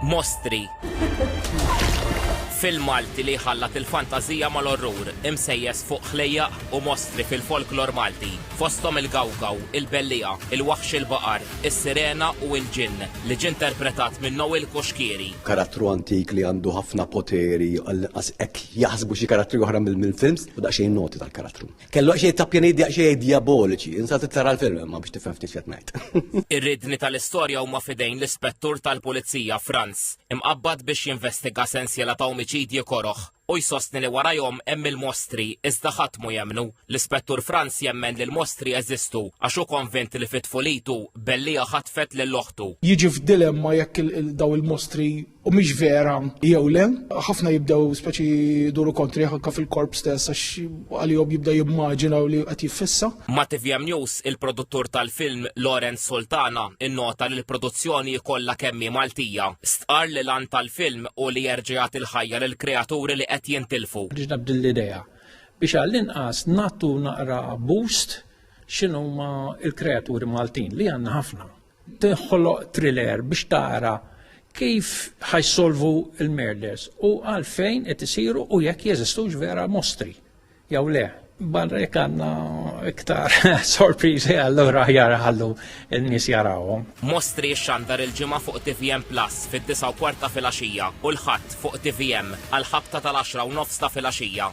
Mostri. Fil-Malti li ħallat il-fantazija mal-orrur imsejjes fuq ħlejjaq u mostri fil-folklor Malti. Fosthom il-gawgaw, il-bellija, il-waħx il-baqar, is-sirena u l-ġinn li ġie interpretat minn Noel Koxkieri. Karattru antik li għandu ħafna poteri, hekk jaħsbu xi karattri oħra mill-films u daqsxejn noti tal-karattru. Kellu daqsxejn tapjaniji daqsxejn diaboliċi, insat tara l-film ma biex tifhem ftit x'qed ngħid. Ir-ridni tal-istorja huma fidejn l-ispettur tal-Pulizija Franz, imqabbad biex jinvestiga sensiela ta' omiċidji koroħ u jsostni li warajhom hemm il-mostri iżda ħadd mu jemmnu. L-ispettur Franz jemmen li l-mostri jeżistu għax hu konvint li fit-tfulitu bellija ħatfet lil oħtu. Jiġi f'dilemma jekk daw il-mostri u mhix vera jew le, ħafna jibdew speċi duru kontri anke fil-korp stess għax għalihom jibda jimmaġinaw li qed jiffissa. Ma' TVM News il-produttur tal-film Lorenz Sultana innota li l-produzzjoni kollha kemm hi Maltija. Stqar li lan tal-film u li jerġgħat il-ħajja lill-kreaturi li qed jintilfu. Biex nabdil l-idea biex għall-inqas nagħtu naqra boost x'inhuma l-kreaturi Maltin li għandna ħafna. Tinħoloq thriller biex tara kif ħajsolvu il-murders u għalfejn qed isiru u jekk jeżistux vera mostri jew le. Barra jekk għandna iktar sorpriżi allura jarħallu n-nies jarawhom. Mostri xandar il-ġimgħa fuq TVM Plus fid-9:15 filgħaxija u l-ħadd fuq TVM għal ħabta tal-10:09 filgħaxija.